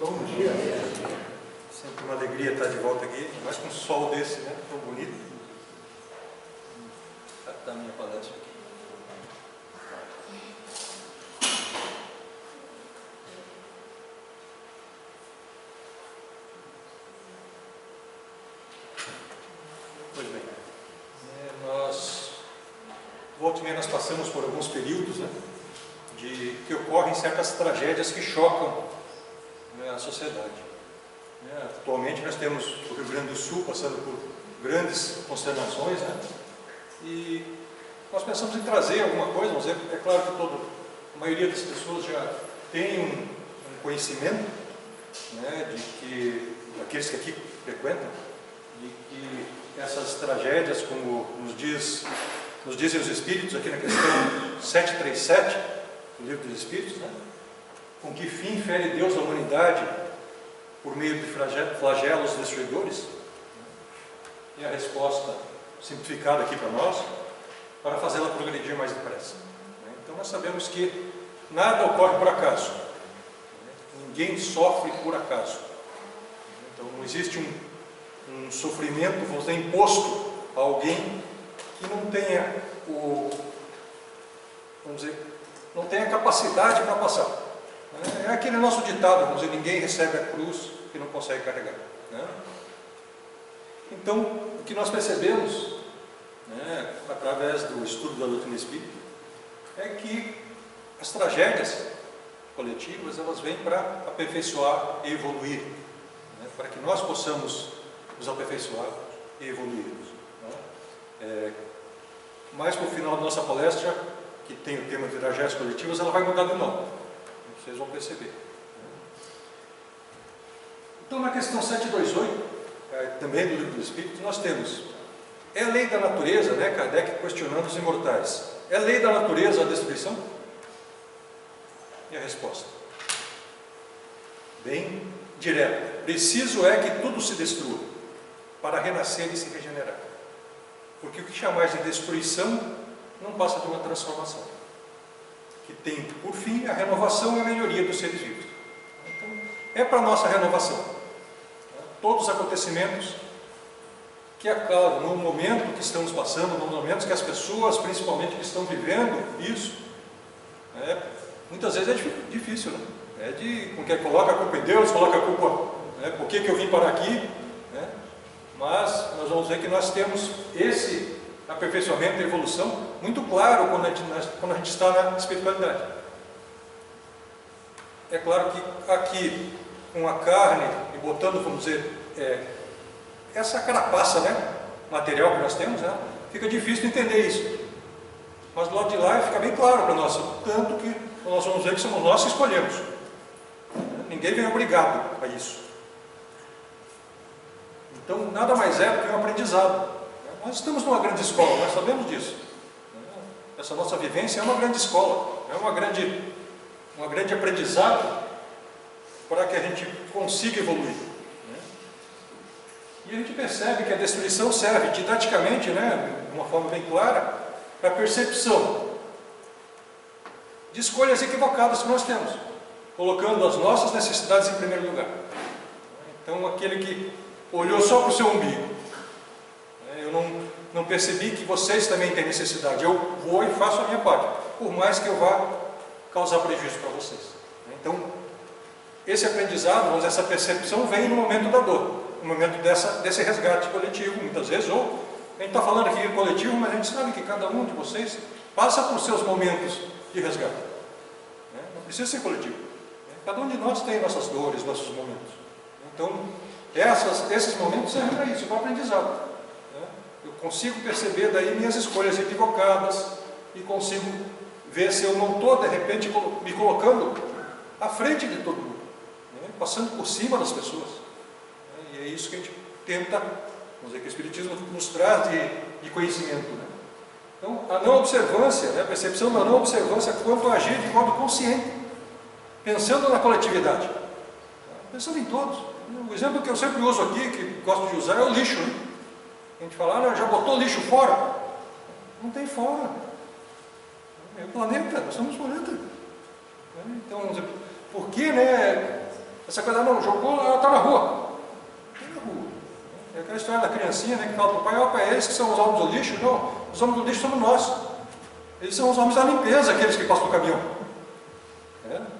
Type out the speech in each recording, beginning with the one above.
Bom dia. Sempre uma alegria estar de volta aqui, mais com um sol desse, né? Tão bonito. Vou captar a minha palestra aqui. Pois bem, volta e meia nós passamos por alguns períodos, né, que ocorrem certas tragédias que chocam, né, a sociedade. Atualmente nós temos o Rio Grande do Sul passando por grandes consternações, né, e nós pensamos em trazer alguma coisa, mas é claro que a maioria das pessoas já tem um conhecimento, né, de que, aqueles que aqui frequentam, de que essas tragédias, como nos dizem os Espíritos, aqui na questão 737, do Livro dos Espíritos, né? Com que fim fere Deus a humanidade por meio de flagelos destruidores? E a resposta simplificada aqui para nós, para fazê-la progredir mais depressa. Então nós sabemos que nada ocorre por acaso, ninguém sofre por acaso. Então não existe um sofrimento, vamos dizer, imposto a alguém que não tenha não tenha capacidade para passar. É aquele nosso ditado, vamos dizer, ninguém recebe a cruz que não consegue carregar, né? Então, o que nós percebemos, né, através do estudo da doutrina espírita, é que as tragédias coletivas, elas vêm para aperfeiçoar e evoluir, né, para que nós possamos nos aperfeiçoar e evoluirmos, né? Mais para o final da nossa palestra, que tem o tema de tragédias coletivas, ela vai mudar de nome, vocês vão perceber. Então, na questão 728, também do Livro dos Espíritos, nós temos: é a lei da natureza, né, Kardec questionando os imortais, é a lei da natureza a destruição? E a resposta, bem direta: preciso é que tudo se destrua, para renascer e se regenerar. Porque o que chamais de destruição não passa de uma transformação, que tem por fim a renovação e a melhoria dos seres vivos. Então, é para a nossa renovação. Todos os acontecimentos que acabam no momento que estamos passando, no momento que as pessoas, principalmente, que estão vivendo isso, muitas vezes é difícil, né? Porque coloca a culpa em Deus, coloca a culpa, né, por que eu vim parar aqui, né? Mas nós vamos ver que nós temos esse aperfeiçoamento e evolução muito claro quando a gente está na espiritualidade. É claro que aqui, com a carne e botando, vamos dizer, essa carapaça, né, material que nós temos, né, fica difícil entender isso. Mas do lado de lá fica bem claro para nós, tanto que nós vamos ver que somos nós que escolhemos. Ninguém vem obrigado a isso. Então, nada mais é do que um aprendizado. Nós estamos numa grande escola, nós sabemos disso. Essa nossa vivência é uma grande escola, é um grande aprendizado para que a gente consiga evoluir. E a gente percebe que a destruição serve didaticamente, né, de uma forma bem clara, para a percepção de escolhas equivocadas que nós temos, colocando as nossas necessidades em primeiro lugar. Então, aquele que olhou só para o seu umbigo, eu não percebi que vocês também têm necessidade, eu vou e faço a minha parte, por mais que eu vá causar prejuízo para vocês. Então, esse aprendizado, essa percepção vem no momento da dor, no momento desse resgate coletivo, muitas vezes, ou a gente está falando aqui em coletivo, mas a gente sabe que cada um de vocês passa por seus momentos de resgate. Não precisa ser coletivo. Cada um de nós tem nossas dores, nossos momentos. Então, esses momentos servem para isso, para o aprendizado. Eu consigo perceber daí minhas escolhas equivocadas e consigo ver se eu não estou, de repente, me colocando à frente de todo mundo, passando por cima das pessoas. E é isso que a gente tenta, vamos dizer, que o Espiritismo nos traz de conhecimento. Então, a não observância, a percepção da não observância quanto a agir de modo consciente, pensando na coletividade, pensando em todos. O exemplo que eu sempre uso aqui, que gosto de usar, é o lixo. A gente fala, já botou lixo fora? Não tem fora. É o planeta, nós somos o planeta. Então, por que, Essa coisa, não, jogou, ela está na rua. Está na rua. É aquela história da criancinha, né, que fala para o pai, ó, pai, eles que são os homens do lixo. Não, os homens do lixo somos nós. Eles são os homens da limpeza, aqueles que passam no caminhão.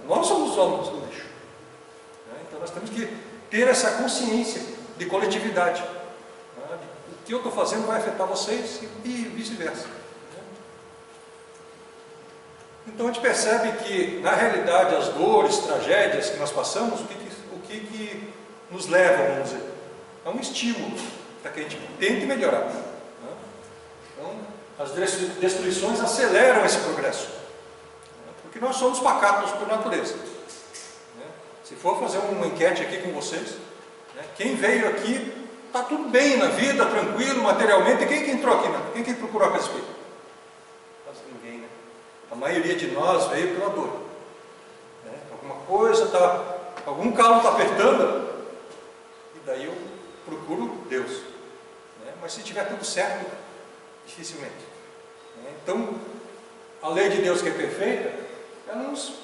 Nós somos os homens do lixo. Então nós temos que ter essa consciência de coletividade. O que eu estou fazendo vai afetar vocês e vice-versa. Então a gente percebe que, na realidade, as dores, tragédias que nós passamos, o que nos leva, vamos dizer, é um estímulo para que a gente tente melhorar. Então, as destruições aceleram esse progresso, porque nós somos pacatos por natureza. Se for fazer uma enquete aqui com vocês, quem veio aqui está tudo bem na vida, tranquilo, materialmente, e quem que entrou aqui? Quem que procurou a casa espírita? Quase ninguém, né? A maioria de nós veio pela dor. Alguma coisa algum calo está apertando, e daí eu procuro Deus. Mas se tiver tudo certo, dificilmente. Então, a lei de Deus que é perfeita, ela nos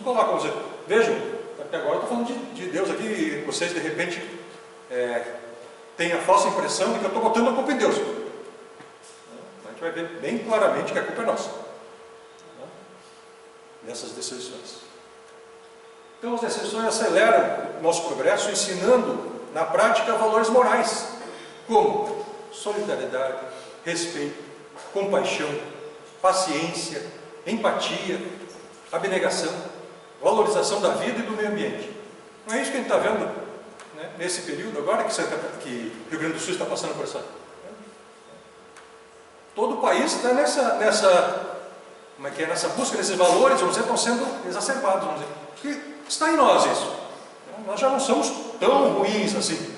coloca, vamos dizer, vejam, até agora eu estou falando de Deus aqui, e vocês de repente têm a falsa impressão de que eu estou botando a culpa em Deus. A gente vai ver bem claramente que a culpa é nossa, nessas decepções. Então as decepções aceleram o nosso progresso, ensinando na prática valores morais, como solidariedade, respeito, compaixão, paciência, empatia, abnegação, valorização da vida e do meio ambiente. Não é isso que a gente está vendo, nesse período agora que Rio Grande do Sul está passando por essa... Todo o país está nessa busca desses valores, vamos dizer, estão sendo exacerbados, vamos dizer. Porque está em nós isso. Nós já não somos tão ruins assim.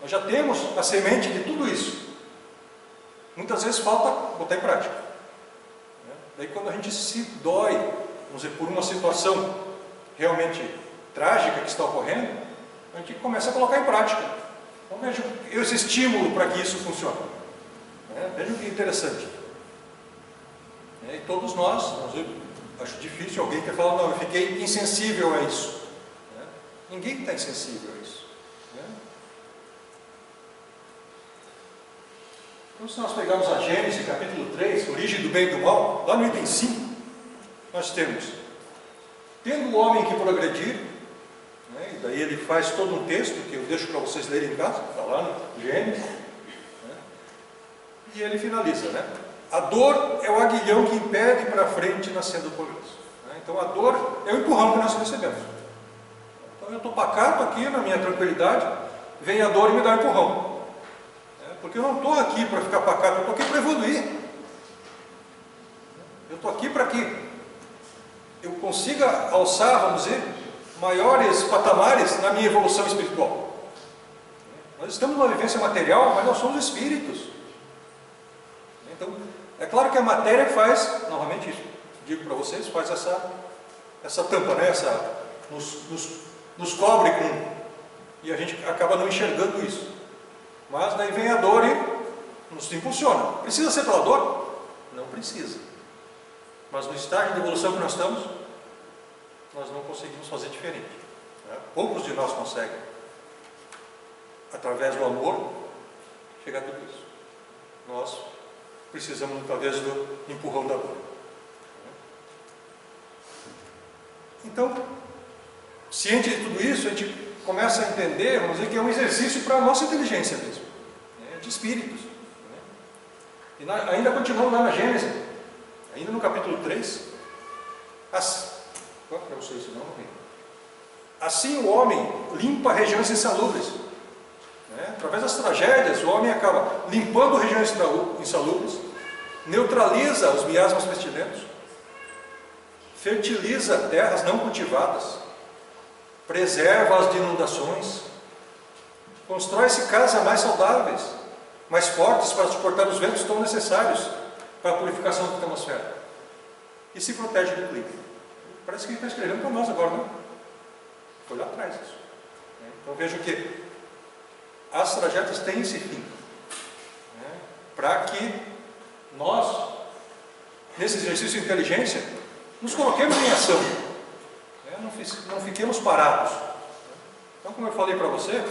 Nós já temos a semente de tudo isso. Muitas vezes falta botar em prática. Daí quando a gente se dói, vamos dizer, por uma situação realmente trágica que está ocorrendo, a gente começa a colocar em prática. Então veja esse estímulo para que isso funcione. Vejam que interessante. E todos nós, vamos dizer, acho difícil alguém que fala, não, eu fiquei insensível a isso. Ninguém está insensível a isso. Então, se nós pegarmos a Gênesis, capítulo 3, origem do bem e do mal, lá no item 5, nós temos, tendo o homem que progredir, e daí ele faz todo um texto, que eu deixo para vocês lerem em casa, está lá no Gênesis, e ele finaliza, a dor é o aguilhão que impede para frente na senda do progresso. Então a dor é o empurrão que nós recebemos. Então eu estou pacato aqui na minha tranquilidade, vem a dor e me dá um empurrão. Porque eu não estou aqui para ficar pacato, eu estou aqui para evoluir. Eu estou aqui para que eu consiga alçar, vamos dizer, maiores patamares na minha evolução espiritual. Nós estamos numa vivência material, mas nós somos espíritos. Então, é claro que a matéria faz, novamente digo para vocês, faz essa tampa, nos cobre e a gente acaba não enxergando isso. Mas daí vem a dor e nos impulsiona. Precisa ser pela dor? Não precisa. Mas no estágio de evolução que nós estamos, nós não conseguimos fazer diferente. Poucos de nós conseguem, através do amor, chegar a tudo isso. Nós precisamos, talvez, do empurrão da dor. Então, ciente de tudo isso, a gente começa a entender, vamos dizer, que é um exercício para a nossa inteligência mesmo, de espíritos. E ainda continuamos lá na Gênesis, ainda no capítulo 3, assim o homem limpa regiões insalubres. Através das tragédias, o homem acaba limpando regiões insalubres, neutraliza os miasmas pestilentos, fertiliza terras não cultivadas, preserva-as de inundações, constrói-se casas mais saudáveis, mais fortes para suportar os ventos tão necessários para a purificação da atmosfera, e se protege do clima. Parece que ele está escrevendo para nós agora, não? Foi lá atrás isso. Então vejam que as tragédias têm esse fim, para que nós, nesse exercício de inteligência, nos coloquemos em ação. Não não fiquemos parados. Então, como eu falei para você,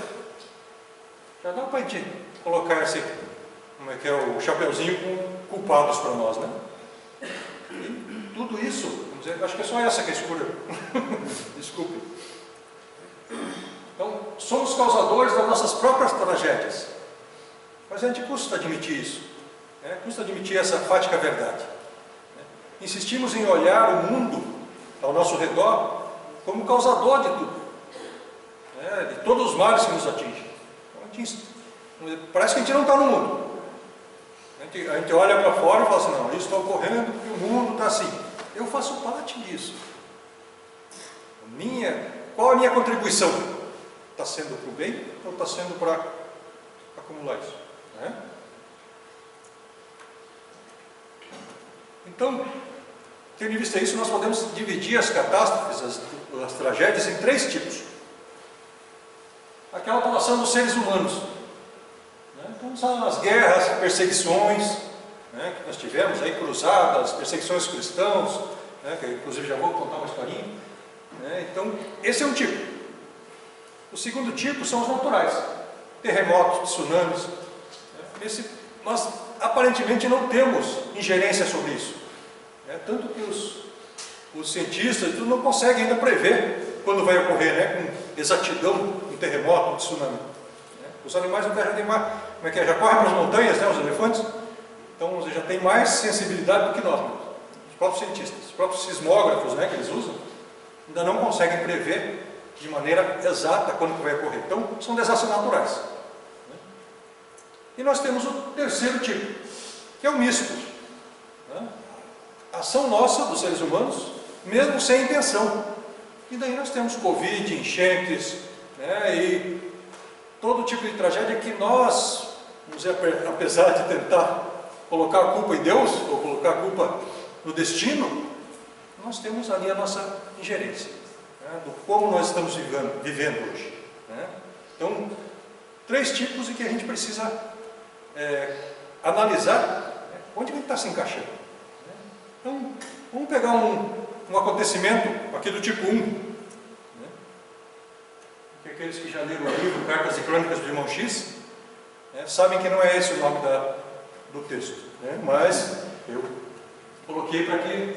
já dá para a gente colocar esse, como é que é, o chapeuzinho com culpados para nós, né? E tudo isso, vamos dizer, acho que é só essa que é escura. Desculpe. Então, somos causadores das nossas próprias tragédias. Mas a gente custa admitir isso, né? Custa admitir essa fática verdade. Insistimos em olhar o mundo ao nosso redor como causador de tudo, né? De todos os males que nos atingem. Então, parece que a gente não está no mundo. A gente olha para fora e fala assim, não, isso está ocorrendo porque o mundo está assim. Eu faço parte disso. Qual a minha contribuição? Está sendo para o bem ou está sendo para acumular isso? Né? Então, tendo em vista isso, nós podemos dividir as catástrofes, as tragédias, em 3 tipos. Aquela população dos seres humanos. Então, são as guerras, perseguições, né, que nós tivemos, aí, cruzadas, perseguições cristãos, né, que inclusive já vou contar uma historinha. Né, então, esse é um tipo. O segundo tipo são os naturais, terremotos, tsunamis. Nós aparentemente não temos ingerência sobre isso. Né, tanto que os cientistas não conseguem ainda prever quando vai ocorrer, né, com exatidão um terremoto, um tsunami. Os animais da Terra têm mais, como é que é? Já correm para as montanhas, né, os elefantes, então já tem mais sensibilidade do que nós, os próprios cientistas, os próprios sismógrafos, né, que eles usam, ainda não conseguem prever de maneira exata quando vai ocorrer. Então, são desastres naturais. E nós temos o terceiro tipo, que é o místico. A ação nossa, dos seres humanos, mesmo sem intenção. E daí nós temos Covid, enchentes, né, e todo tipo de tragédia que nós, vamos dizer, apesar de tentar colocar a culpa em Deus, ou colocar a culpa no destino, nós temos ali a nossa ingerência, né, do como nós estamos vivendo hoje. Né? Então, 3 tipos em que a gente precisa analisar, né, onde ele está se encaixando. Então, vamos pegar um acontecimento aqui do tipo 1. Aqueles que já leram o livro Cartas e Crônicas do Irmão X, né, sabem que não é esse o nome do texto, né, mas eu coloquei para que,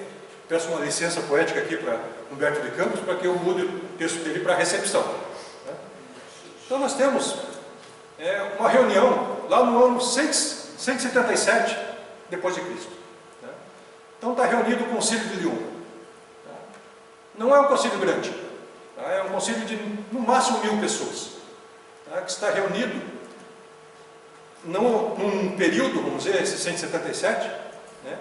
peço uma licença poética aqui para Humberto de Campos, para que eu mude o texto dele para recepção. Né. Então nós temos uma reunião lá no ano 177 depois de Cristo. Né. Então está reunido o Concílio de Lyon. Tá. Não é um concílio grande. É um concílio de, no máximo, 1000 pessoas, tá, que está reunido num período, vamos dizer, esse 177, né,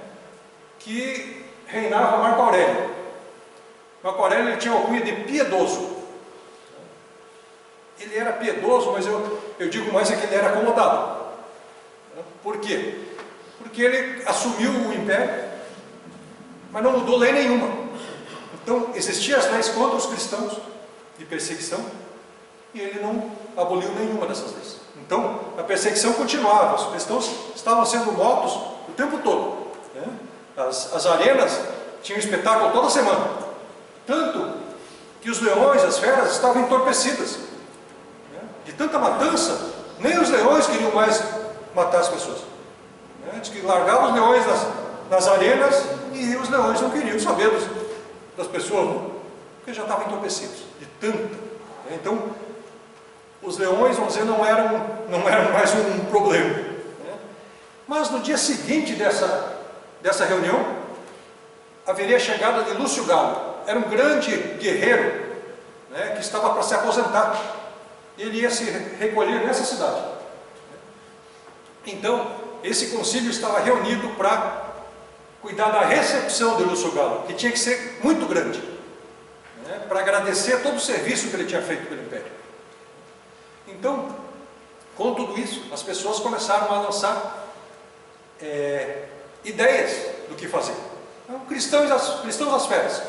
que reinava Marco Aurélio. Marco Aurélio ele tinha a alcunha de piedoso. Ele era piedoso, mas eu digo mais é que ele era acomodado. Por quê? Porque ele assumiu o império, mas não mudou lei nenhuma. Então, existiam as leis contra os cristãos, de perseguição, e ele não aboliu nenhuma dessas leis. Então, a perseguição continuava, os cristãos estavam sendo mortos o tempo todo. Né? As arenas tinham espetáculo toda semana. Tanto que os leões, as feras, estavam entorpecidas. Né? De tanta matança, nem os leões queriam mais matar as pessoas. Né? Diz que largavam os leões nas arenas, e os leões não queriam saber das pessoas, porque já estavam entorpecidos, de tanto. Né? Então, os leões, vamos dizer, não eram mais um problema. Né? Mas no dia seguinte dessa reunião, haveria a chegada de Lúcio Galo. Era um grande guerreiro, né, que estava para se aposentar. Ele ia se recolher nessa cidade. Então, esse concílio estava reunido para cuidar da recepção de Lúcio Galo, que tinha que ser muito grande, né, para agradecer todo o serviço que ele tinha feito pelo Império. Então, com tudo isso, as pessoas começaram a lançar ideias do que fazer. Então, cristãos às feras.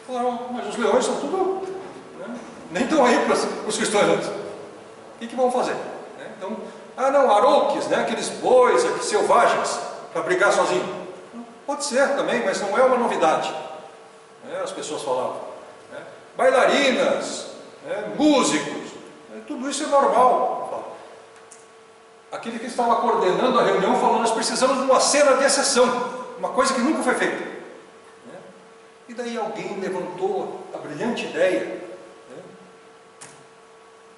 Falaram, mas os leões são tudo, né, nem estão aí para os cristãos antes. O que vão fazer? Né? Então, não, arouques, né, aqueles bois selvagens, para brigar sozinho. Pode ser também, mas não é uma novidade. Né? As pessoas falavam. Né? bailarinas, né, músicos, tudo isso é normal. Aquele que estava coordenando a reunião falou: nós precisamos de uma cena de exceção, uma coisa que nunca foi feita. E daí alguém levantou a brilhante ideia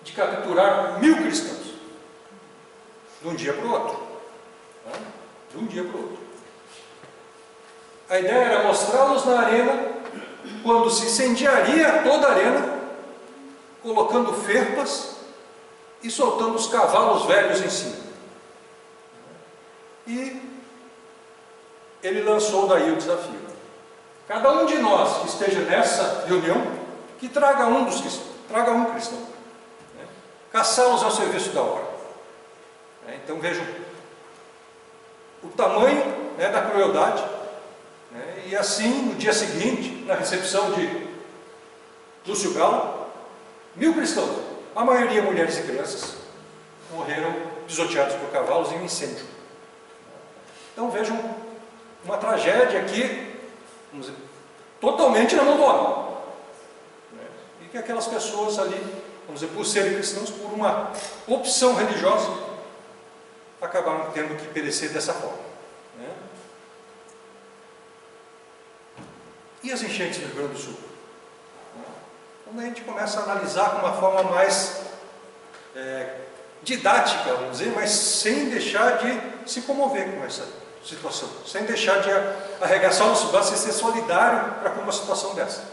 de capturar 1000 cristãos, de um dia para o outro. De um dia para o outro. A ideia era mostrá-los na arena, quando se incendiaria toda a arena, colocando ferpas e soltando os cavalos velhos em cima. E ele lançou daí o desafio: cada um de nós que esteja nessa reunião, que traga um cristão, caçá-los ao serviço da obra. Então vejam o tamanho da crueldade. E assim, no dia seguinte, na recepção de Lúcio Galo, 1000 cristãos, a maioria mulheres e crianças, morreram pisoteados por cavalos em um incêndio. Então vejam uma tragédia aqui, vamos dizer, totalmente na mão do homem. E que aquelas pessoas ali, vamos dizer, por serem cristãos, por uma opção religiosa, acabaram tendo que perecer dessa forma. E as enchentes do Rio Grande do Sul? Quando a gente começa a analisar com uma forma mais didática, vamos dizer, mas sem deixar de se comover com essa situação, sem deixar de arregaçar os braços e ser solidário para com uma situação dessa.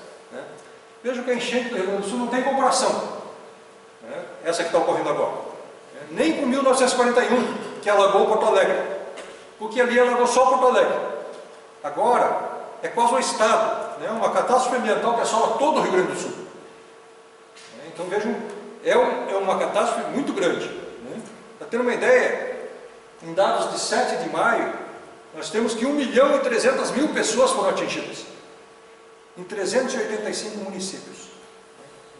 Veja que a enchente do Rio Grande do Sul não tem comparação, essa que está ocorrendo agora, nem com 1941, que alagou Porto Alegre, porque ali alagou só Porto Alegre. Agora é quase um estado, uma catástrofe ambiental que assola todo o Rio Grande do Sul. Então vejam, é uma catástrofe muito grande. Para ter uma ideia, em dados de 7 de maio, nós temos que 1.300.000 pessoas foram atingidas, em 385 municípios,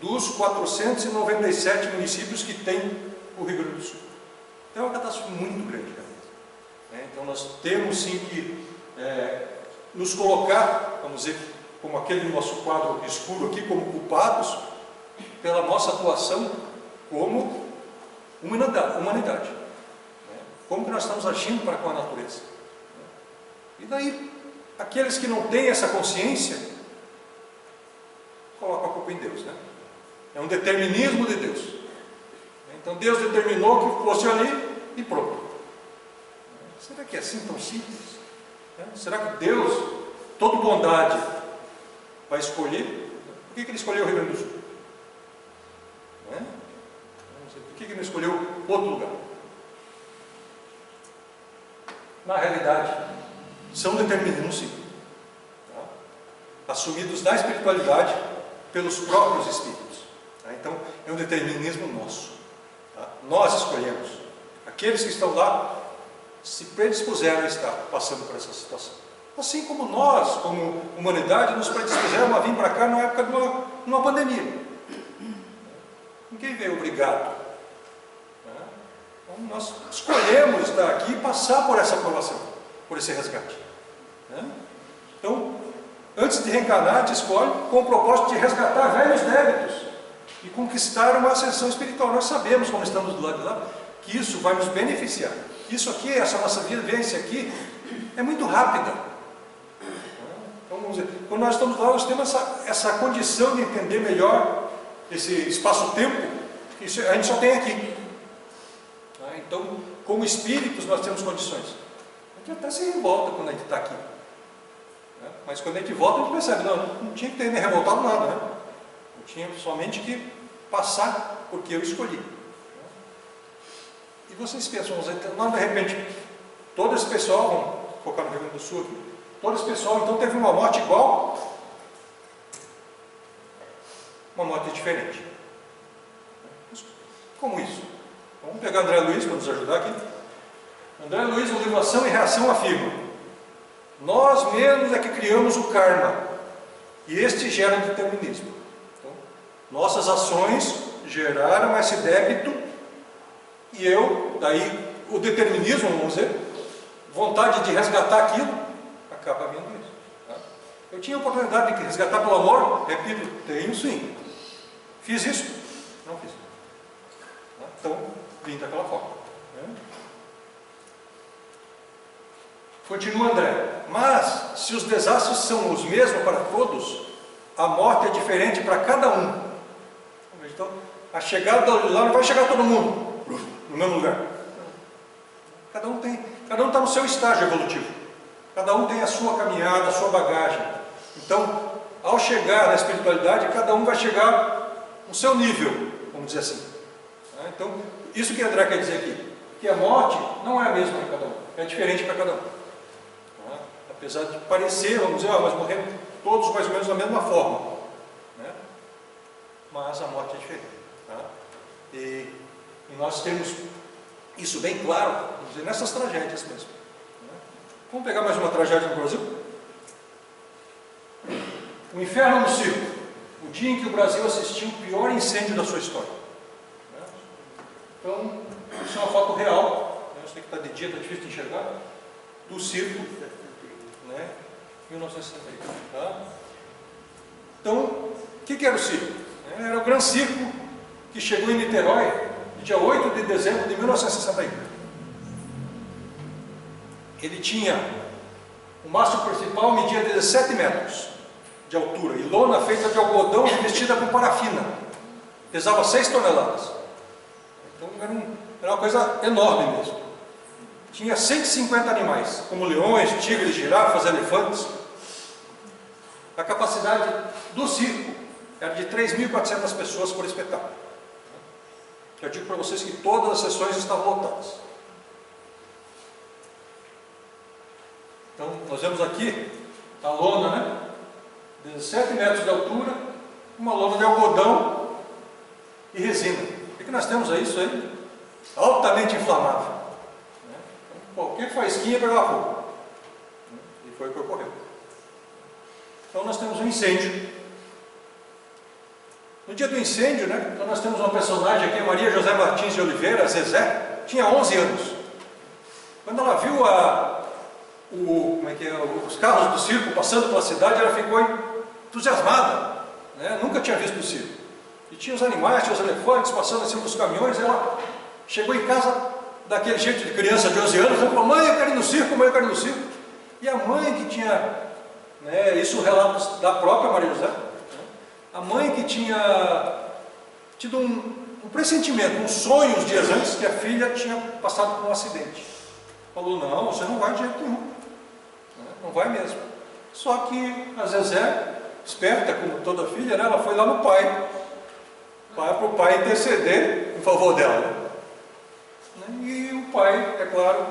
dos 497 municípios que tem o Rio Grande do Sul. Então é uma catástrofe muito grande. Então nós temos sim que nos colocar, vamos dizer, como aquele nosso quadro escuro aqui, como culpados pela nossa atuação como humanidade. Como que nós estamos agindo para com a natureza. E daí, aqueles que não têm essa consciência, colocam a culpa em Deus. É um determinismo de Deus. Então Deus determinou que fosse ali e pronto. Será que é assim tão simples? Será que Deus, toda bondade, vai escolher? Por que ele escolheu o Rio Grande do Sul? Por que ele não escolheu outro lugar? Na realidade, são determinismos sim, assumidos na espiritualidade pelos próprios espíritos. Então, é um determinismo nosso. Nós escolhemos. Aqueles que estão lá se predispuseram a estar passando por essa situação. Assim como nós, como humanidade, nos predispusemos a vir para cá na época de uma pandemia. Ninguém veio obrigado. Então, nós escolhemos estar aqui e passar por essa provação, por esse resgate. Então, antes de reencarnar, a gente escolhe com o propósito de resgatar velhos débitos e conquistar uma ascensão espiritual. Nós sabemos, como estamos do lado de lá, que isso vai nos beneficiar. Isso aqui, essa nossa vivência aqui, é muito rápida. Então, vamos dizer, quando nós estamos lá, nós temos essa condição de entender melhor esse espaço-tempo, que a gente só tem aqui. Então, como espíritos, nós temos condições. A gente até se revolta quando a gente está aqui. Mas quando a gente volta, a gente percebe, não tinha que ter me revoltado nada. Eu tinha somente que passar porque eu escolhi. E vocês pensam, não, de repente, todo esse pessoal, vamos focar no Rio Grande do Sul aqui, todo esse pessoal então teve uma morte igual, uma morte diferente. Como isso? Vamos pegar André Luiz para nos ajudar aqui. André Luiz, no livro Ação e Reação, afirma: nós mesmos é que criamos o karma, e este gera determinismo. Então, nossas ações geraram esse débito, e daí o determinismo, vamos dizer, vontade de resgatar aquilo, acaba vindo isso. Eu tinha a oportunidade de resgatar pelo amor, repito, tenho sim. Fiz isso? Não fiz. Então, vim daquela forma. Continua André. Mas, se os desastres são os mesmos para todos, a morte é diferente para cada um. Então, a chegada lá não vai chegar todo mundo no mesmo lugar. Cada um está no seu estágio evolutivo. Cada um tem a sua caminhada, a sua bagagem. Então, ao chegar na espiritualidade, cada um vai chegar no seu nível, vamos dizer assim. Então, isso que André quer dizer aqui, que a morte não é a mesma para cada um, é diferente para cada um. Apesar de parecer, vamos dizer, mas morremos todos mais ou menos da mesma forma. Mas a morte é diferente. E nós temos isso bem claro, vamos dizer, nessas tragédias mesmo. Vamos pegar mais uma tragédia no Brasil? O inferno no circo. O dia em que o Brasil assistiu o pior incêndio da sua história. Então, isso é uma foto real. Você tem que estar de dia, está difícil de enxergar. Do circo, 1961. Então, o que era o circo? Era o Gran Circo, que chegou em Niterói, dia 8 de dezembro de 1961. Ele tinha, o mastro principal media 17 metros de altura, e lona feita de algodão revestida com parafina, pesava 6 toneladas. Então era uma coisa enorme mesmo. Tinha 150 animais, como leões, tigres, girafas, elefantes. A capacidade do circo era de 3.400 pessoas por espetáculo. Eu digo para vocês que todas as sessões estavam lotadas. Então, nós vemos aqui a lona, 17 metros de altura, uma lona de algodão e resina. O que nós temos aí? Isso aí, altamente inflamável. Então, qualquer faísquinha pegava fogo. E foi o que ocorreu. Então, nós temos um incêndio. No dia do incêndio, então nós temos uma personagem aqui, Maria José Martins de Oliveira, Zezé, tinha 11 anos. Quando ela viu os carros do circo passando pela cidade, ela ficou entusiasmada, nunca tinha visto o circo. E tinha os animais, tinha os elefantes passando em cima dos caminhões. Ela chegou em casa daquele jeito de criança de 11 anos, ela falou: mãe, eu quero ir no circo, mãe, eu quero ir no circo. E a mãe que tinha, isso relatos da própria Maria José, a mãe que tinha tido um pressentimento, um sonho uns dias antes que a filha tinha passado por um acidente. Falou: não, você não vai de jeito nenhum. Não vai mesmo. Só que a Zezé, esperta como toda filha, ela foi lá no pai, para o pai interceder em favor dela. E o pai, é claro,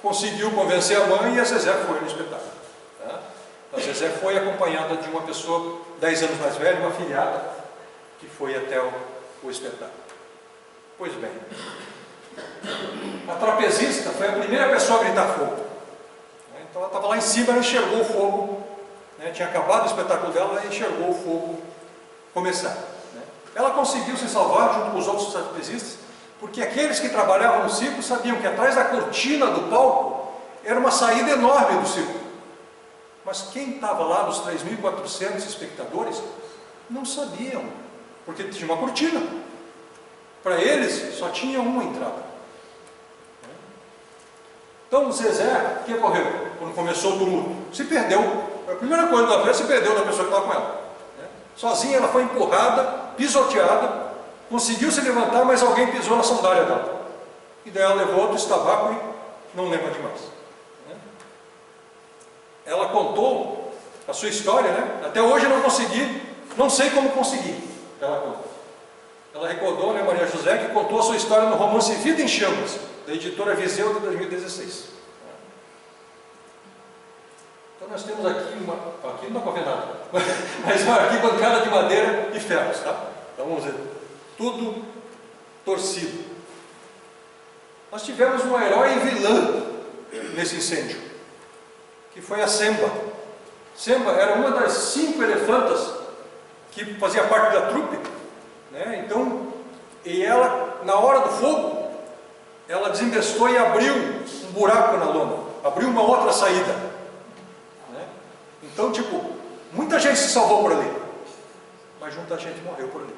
conseguiu convencer a mãe, e a Zezé foi no espetáculo. A Zezé foi acompanhada de uma pessoa 10 anos mais velha, uma filhada, que foi até o espetáculo. Pois bem, a trapezista foi a primeira pessoa a gritar fogo. Então ela estava lá em cima, ela enxergou o fogo, tinha acabado o espetáculo dela, ela enxergou o fogo começar. Ela conseguiu se salvar junto com os outros trapezistas, porque aqueles que trabalhavam no circo sabiam que atrás da cortina do palco era uma saída enorme do circo. Mas quem estava lá, dos 3.400 espectadores, não sabiam, porque tinha uma cortina. Para eles, só tinha uma entrada. Então, o Zezé, o que ocorreu? Quando começou o tumulto, se perdeu. A primeira coisa da festa, se perdeu da pessoa que estava com ela. Sozinha, ela foi empurrada, pisoteada, conseguiu se levantar, mas alguém pisou na sandália dela. E daí ela levou outro estabaco e não lembra de mais. Ela contou a sua história, Até hoje eu não consegui, não sei como consegui. Ela contou. Ela recordou, Maria José, que contou a sua história no romance Vida em Chamas, da editora Viseu, de 2016. Então nós temos aqui aqui não dá para ver nada, mas uma arquibancada de madeira e ferros, Então vamos ver, tudo torcido. Nós tivemos um herói e vilã nesse incêndio, que foi a Semba. Semba era uma das 5 elefantas que fazia parte da trupe, Então, e ela, na hora do fogo, ela desembestou e abriu um buraco na lona, abriu uma outra saída. Então, muita gente se salvou por ali, mas muita gente morreu por ali.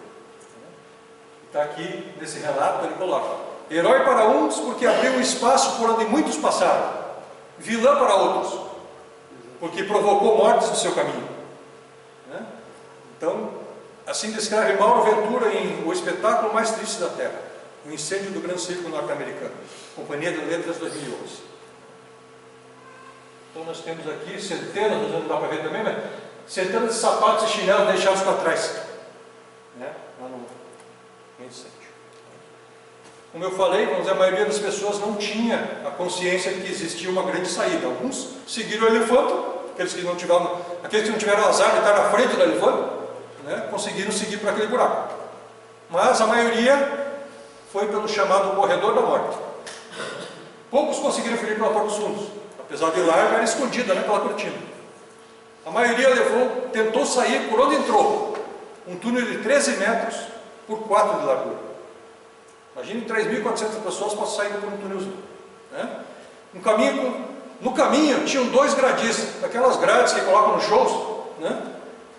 está aqui nesse relato, ele coloca: herói para uns porque abriu um espaço por onde muitos passaram, vilã para outros porque provocou mortes no seu caminho. Então, assim descreve Mauro Ventura em O Espetáculo Mais Triste da Terra, o incêndio do Grande Circo norte-americano, Companhia de Letras 2011. Então nós temos aqui centenas, não dá para ver também, mas centenas de sapatos e chinelos deixados para trás, lá no incêndio. Como eu falei, vamos dizer, a maioria das pessoas não tinha a consciência de que existia uma grande saída. Alguns seguiram o elefante, aqueles que não tiveram azar de estar na frente do elefante, conseguiram seguir para aquele buraco. Mas a maioria foi pelo chamado corredor da morte. Poucos conseguiram fugir pela porta dos fundos, apesar de larga, era escondida pela cortina. A maioria tentou sair por onde entrou, um túnel de 13 metros por 4 de largura. Imagine 3.400 pessoas para sair por um túnelzinho. No caminho tinham 2 gradis, aquelas grades que colocam nos shows,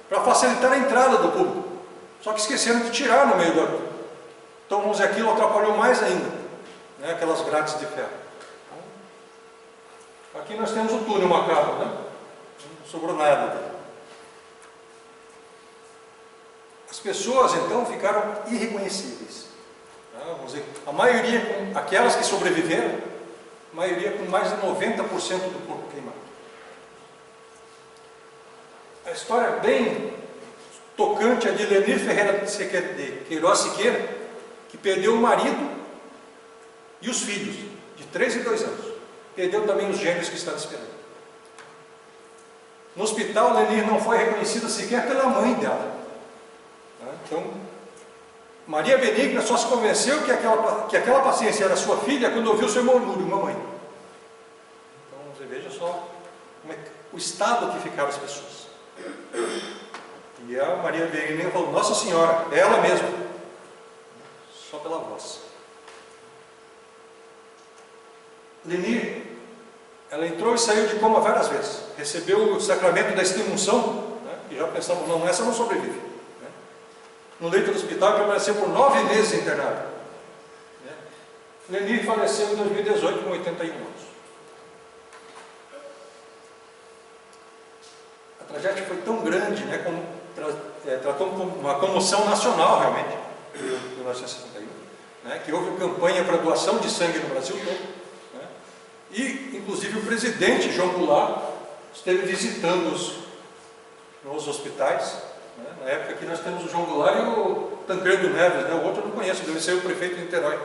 para facilitar a entrada do público. Só que esqueceram de tirar no meio do... Então, vamos dizer, aquilo atrapalhou mais ainda, aquelas grades de ferro. Aqui nós temos o túnel macabro, não sobrou nada dele. As pessoas, então, ficaram irreconhecíveis. Vamos dizer, a maioria, aquelas que sobreviveram, a maioria com mais de 90% do corpo queimado. A história bem tocante é de Lenir Ferreira de Queiroz Siqueira, que perdeu o marido e os filhos, de 3 e 2 anos. Perdeu também os gêmeos que estavam esperando. No hospital, Lenir não foi reconhecida sequer pela mãe dela. Então, Maria Benigna só se convenceu que aquela paciente era sua filha quando ouviu seu murmúrio, mamãe. Então, você veja só o estado que ficaram as pessoas. E a Maria Benigna falou: Nossa Senhora, é ela mesma. Só pela voz. Lenir, ela entrou e saiu de coma várias vezes. Recebeu o sacramento da extrema-unção, e já pensamos, não, essa não sobrevive. No leito do hospital, permaneceu por 9 meses internado. Lenir faleceu em 2018 com 81 anos. A tragédia foi tão grande, tratou como uma comoção nacional, realmente, em 1961, que houve campanha para doação de sangue no Brasil todo. E, inclusive, o presidente João Goulart esteve visitando nos hospitais. Na época aqui nós temos o João Goulart e o Tancredo Neves, o outro eu não conheço, deve ser o prefeito de Niterói.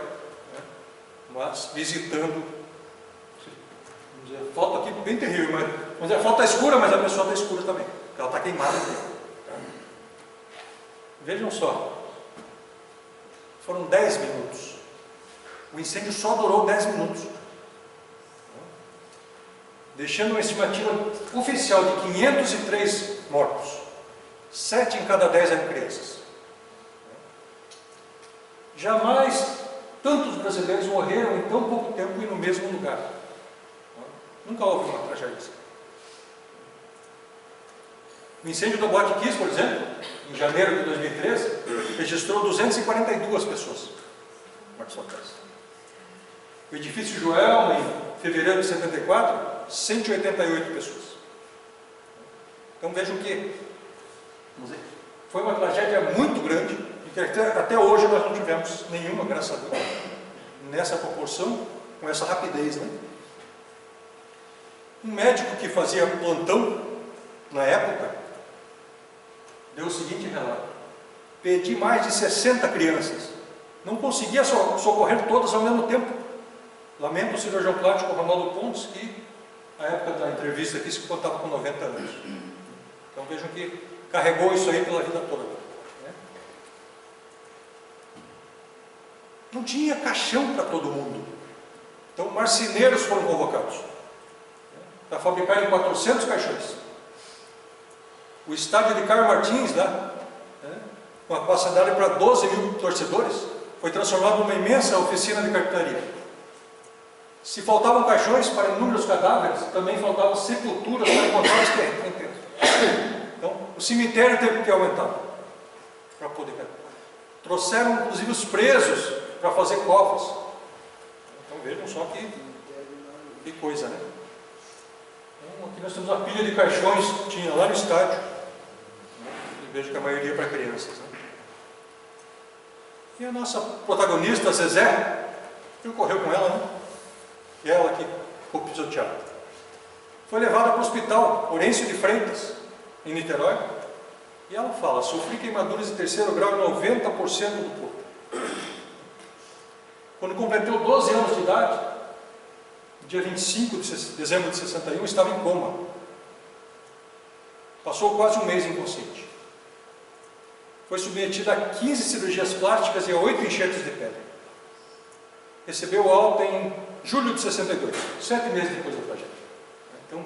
Mas visitando, vamos dizer, a foto aqui bem terrível, mas vamos dizer, a foto está escura, mas a pessoa está escura também, porque ela está queimada aqui. Vejam só, foram 10 minutos, o incêndio só durou 10 minutos. Deixando uma estimativa oficial de 503 mortos. 7 em cada 10 eram crianças. Jamais tantos brasileiros morreram em tão pouco tempo e no mesmo lugar. Nunca houve uma tragédia assim. O incêndio da Boate Kiss, por exemplo, em janeiro de 2013, registrou 242 pessoas mortas locais. O edifício Joelma, em fevereiro de 74, 188 pessoas. Então vejam que foi uma tragédia muito grande e que até hoje nós não tivemos nenhuma, graças a Deus, nessa proporção, com essa rapidez. Um médico que fazia plantão na época deu o seguinte relato: perdi mais de 60 crianças, não conseguia socorrer todas ao mesmo tempo. Lamento o cirurgião plástico Ronaldo Pontes, que na época da entrevista aqui se contava com 90 anos. Então vejam que carregou isso aí pela vida toda. Não tinha caixão para todo mundo. Então marceneiros foram convocados para fabricarem 400 caixões. O estádio de Carlos Martins, lá, com a capacidade para 12 mil torcedores, foi transformado numa imensa oficina de carpintaria. Se faltavam caixões para inúmeros cadáveres, também faltavam sepulturas para encontrar os terrenos. Então, o cemitério teve que aumentar para poder carregar. trouxeram inclusive os presos para fazer covas. Então vejam só que coisa, né? Então, aqui nós temos a pilha de caixões que tinha lá no estádio. E vejo que a maioria é para crianças, né? E a nossa protagonista, Zezé, o que ocorreu com ela, né? E ela que ficou pisoteada. Foi levada para o hospital Horêncio de Freitas, em Niterói, e ela fala: sofri queimaduras de terceiro grau em 90% do corpo. Quando completou 12 anos de idade, dia 25 de dezembro de 61, estava em coma. Passou quase um mês inconsciente. Foi submetida a 15 cirurgias plásticas e a 8 enxertos de pele. Recebeu alta em julho de 62, 7 meses depois da tragédia. Então,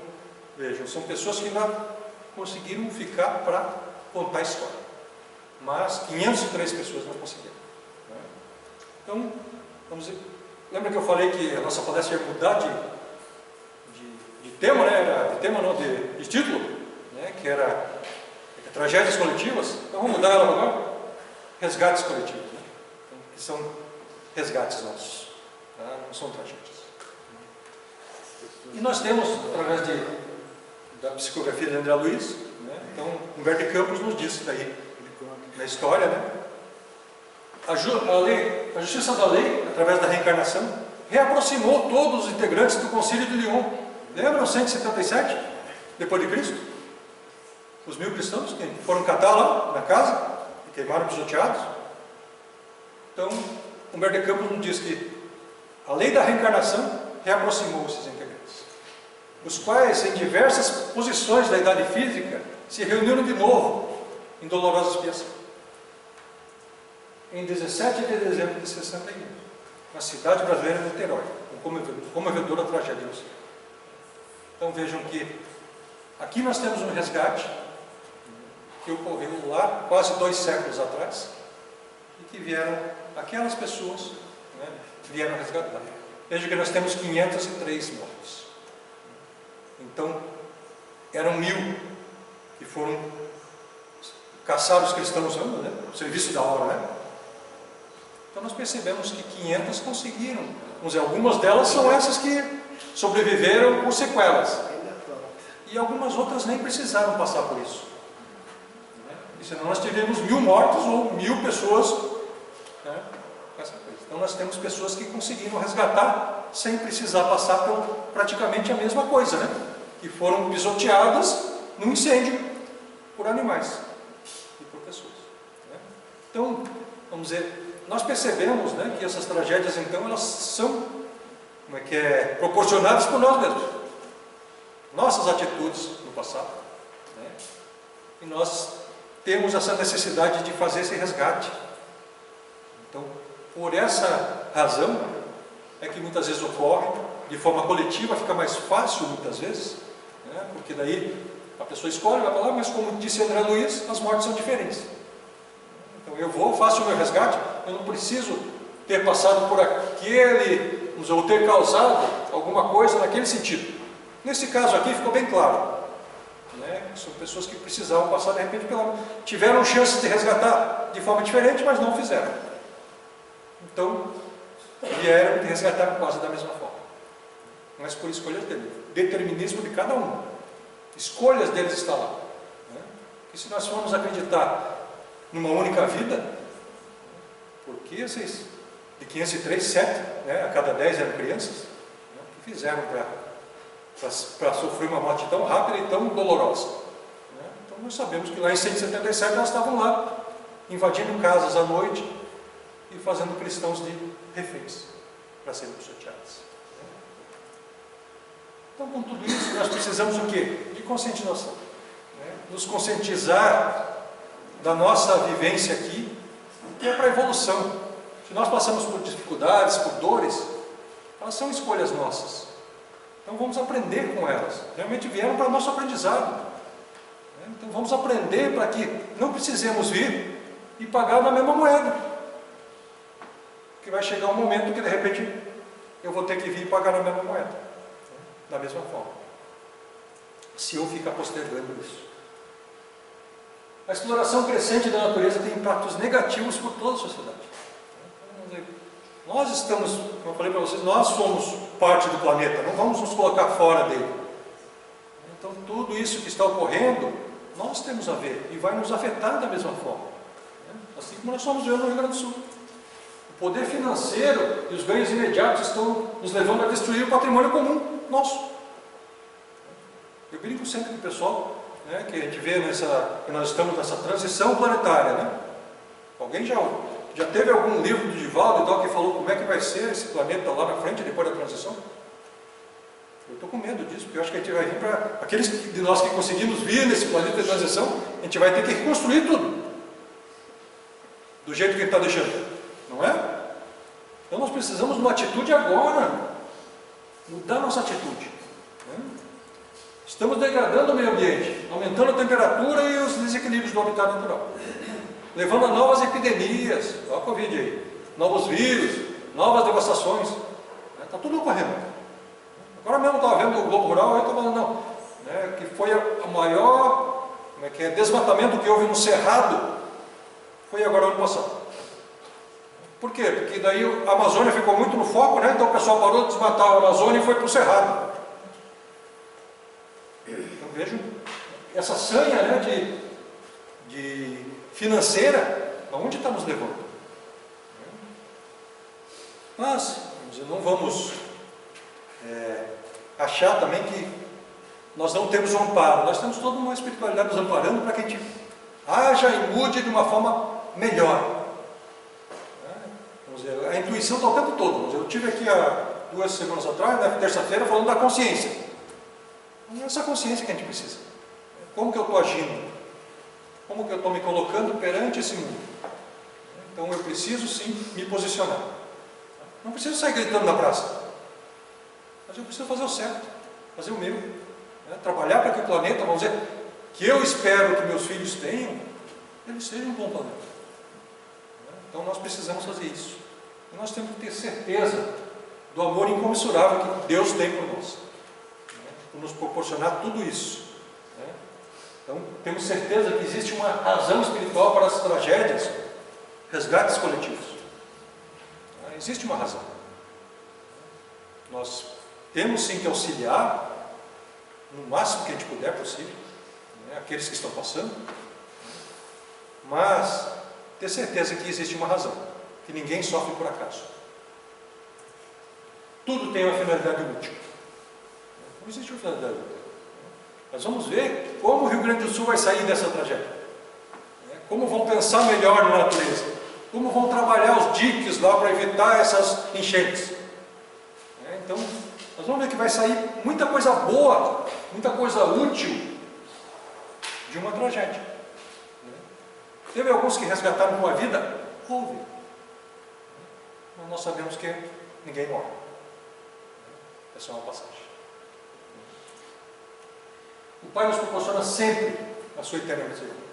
vejam, são pessoas que ainda conseguiram ficar para contar a história. Mas 503 pessoas não conseguiram. Então, vamos ver. Lembra que eu falei que a nossa palestra ia mudar de tema, né? Era de tema não, de título, né? Que era tragédias coletivas. Então vamos mudar ela agora. Resgates coletivos, né? Então, que são resgates nossos, tá? Não são tragédias. E nós temos, através da psicografia de André Luiz, né? Então Humberto de Campos nos disse daí na história, né? A justiça da lei, através da reencarnação, reaproximou todos os integrantes do Concílio de Lyon. Lembram 177 depois de Cristo? Os 1000 cristãos que foram catar lá na casa e queimaram pisoteados. Então, Humberto de Campos nos diz que a lei da reencarnação reaproximou esses integrantes, os quais, em diversas posições da idade física, se reuniram de novo em dolorosa expiação. Em 17 de dezembro de 61, na cidade brasileira de Niterói, comovedora tragédia. Então vejam que aqui nós temos um resgate que ocorreu lá quase 2 séculos atrás e que vieram aquelas pessoas, né, vieram resgatar. Veja que nós temos 503 mortos. Então eram 1000 que foram caçar os cristãos, né, o serviço da obra, né? Então nós percebemos que 500 conseguiram. Vamos dizer, algumas delas são essas que sobreviveram com sequelas. E algumas outras nem precisaram passar por isso. E senão nós teríamos 1000 mortos ou 1000 pessoas, né, com essa coisa. Então nós temos pessoas que conseguiram resgatar sem precisar passar por praticamente a mesma coisa, né? Que foram pisoteadas num incêndio por animais e por pessoas, né? Então, vamos dizer, nós percebemos, né, que essas tragédias, então, elas são, proporcionadas por nós mesmos. Nossas atitudes no passado, né? E nós temos essa necessidade de fazer esse resgate. Então, por essa razão, é que muitas vezes ocorre, de forma coletiva, fica mais fácil muitas vezes, né? Porque daí a pessoa escolhe, vai falar, mas como disse André Luiz, as mortes são diferentes. Então eu vou, faço o meu resgate, eu não preciso ter passado por aquele, ou ter causado alguma coisa naquele sentido. Nesse caso aqui ficou bem claro, né? São pessoas que precisavam passar, de repente, tiveram chances de resgatar de forma diferente, mas não fizeram. Então, vieram de resgatar quase da mesma forma. Mas por escolhas dele, determinismo de cada um. Escolhas deles está lá, né? E se nós formos acreditar numa única vida, porque esses de 503, 7, né, a cada 10 eram crianças, né, que fizeram para sofrer uma morte tão rápida e tão dolorosa, né? Então nós sabemos que lá em 177 elas estavam lá, invadindo casas à noite e fazendo cristãos de reféns para serem pisoteados. Então, com tudo isso, nós precisamos o quê? De conscientização, né? Nos conscientizar da nossa vivência aqui, que é para a evolução. Se nós passamos por dificuldades, por dores, elas são escolhas nossas. Então vamos aprender com elas. Realmente vieram para o nosso aprendizado, né? Então vamos aprender para que não precisemos vir e pagar na mesma moeda. Porque vai chegar um momento que de repente eu vou ter que vir e pagar na mesma moeda, né? Da mesma forma. Se eu ficar postergando isso. a exploração crescente da natureza tem impactos negativos por toda a sociedade. Nós estamos, como eu falei para vocês, nós somos parte do planeta, não vamos nos colocar fora dele. Então tudo isso que está ocorrendo, nós temos a ver e vai nos afetar da mesma forma. Assim como nós somos vendo no Rio Grande do Sul. O poder financeiro e os ganhos imediatos estão nos levando a destruir o patrimônio comum nosso. Eu brinco sempre com o pessoal, né, que a gente vê que nós estamos nessa transição planetária. Né? Alguém já teve algum livro do Divaldo e tal que falou como é que vai ser esse planeta lá na frente, depois da transição? Eu estou com medo disso, porque eu acho que a gente vai vir para... Aqueles de nós que conseguimos vir nesse planeta de transição, a gente vai ter que reconstruir tudo. Do jeito que a gente está deixando. Não é? Então nós precisamos de uma atitude agora. Mudar nossa atitude. Né? Estamos degradando o meio ambiente, aumentando a temperatura e os desequilíbrios do habitat natural. Levando a novas epidemias, olha a Covid aí, novos vírus, novas devastações. Está tudo ocorrendo. Agora mesmo eu estava vendo o Globo Rural, eu estava falando, não, né, que foi a maior desmatamento que houve no Cerrado, foi agora ano passado. Por quê? Porque daí a Amazônia ficou muito no foco, né? Então o pessoal parou de desmatar a Amazônia e foi para o Cerrado. Então vejam, essa sanha, né, de financeira, aonde está nos levando? Mas, vamos dizer, não vamos achar também que nós não temos um amparo. Nós temos toda uma espiritualidade nos amparando para que a gente haja e mude de uma forma melhor. Vamos dizer, a intuição está o tempo todo. Vamos dizer, eu estive aqui há 2 semanas atrás, na terça-feira, falando da consciência. É essa consciência que a gente precisa. Como que eu estou agindo? Como que eu estou me colocando perante esse mundo? Então eu preciso sim me posicionar. Não preciso sair gritando na praça. Mas eu preciso fazer o certo, fazer o meu. Né? Trabalhar para que o planeta, vamos dizer, que eu espero que meus filhos tenham, eles sejam um bom planeta. Então nós precisamos fazer isso. E nós temos que ter certeza do amor incomensurável que Deus tem por nós. Né? Por nos proporcionar tudo isso. Né? Então temos certeza que existe uma razão espiritual para as tragédias, resgates coletivos. Existe uma razão. Nós temos sim que auxiliar, no máximo que a gente puder possível, né, aqueles que estão passando, mas ter certeza que existe uma razão, que ninguém sofre por acaso. Tudo tem uma finalidade útil. Não existe uma finalidade útil. Mas vamos ver como o Rio Grande do Sul vai sair dessa tragédia. Como vão pensar melhor na natureza. Como vão trabalhar os diques lá para evitar essas enchentes. Então, nós vamos ver que vai sair muita coisa boa, muita coisa útil de uma tragédia. Teve alguns que resgataram com a vida? Houve. Mas nós sabemos que ninguém morre. É só uma passagem. O Pai nos proporciona sempre a sua eterna misericórdia.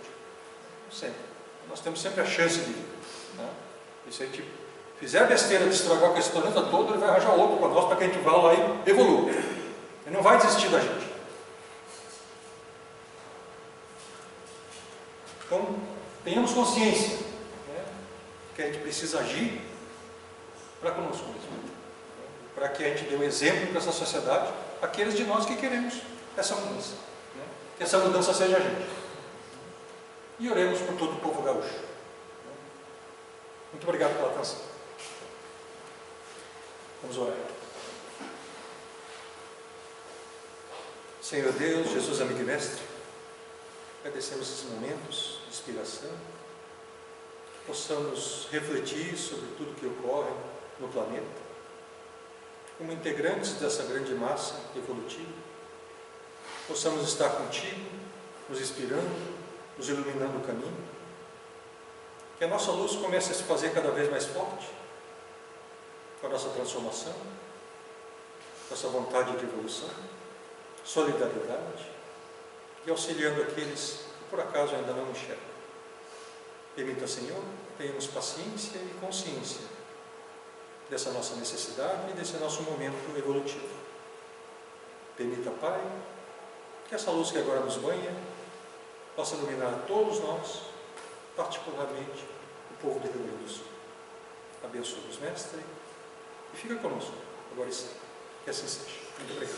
Sempre. Nós temos sempre a chance de ir. Né? E se a gente fizer a besteira de estragar com esse planeta todo, ele vai arranjar outro para nós, para que a gente vá lá e evolua. Ele não vai desistir da gente. Então, tenhamos consciência, né, que a gente precisa agir para conosco mesmo. Para que a gente dê um exemplo para essa sociedade, aqueles de nós que queremos essa mudança. Né? Que essa mudança seja a gente. E oremos por todo o povo gaúcho. Muito obrigado pela atenção. Vamos orar. Senhor Deus, Jesus, amigo e mestre, agradecemos esses momentos de inspiração, possamos refletir sobre tudo que ocorre no planeta, como integrantes dessa grande massa evolutiva, possamos estar contigo, nos inspirando, nos iluminando o caminho, que a nossa luz comece a se fazer cada vez mais forte, com a nossa transformação, com essa vontade de evolução, solidariedade, e auxiliando aqueles que por acaso ainda não enxergam. Permita, Senhor, tenhamos paciência e consciência dessa nossa necessidade e desse nosso momento evolutivo. Permita, Pai, que essa luz que agora nos banha possa iluminar a todos nós, particularmente o povo do Rio Grande do Sul. Abençoe-nos, Mestre, e fica conosco, agora e sempre. Que assim seja. Muito obrigado.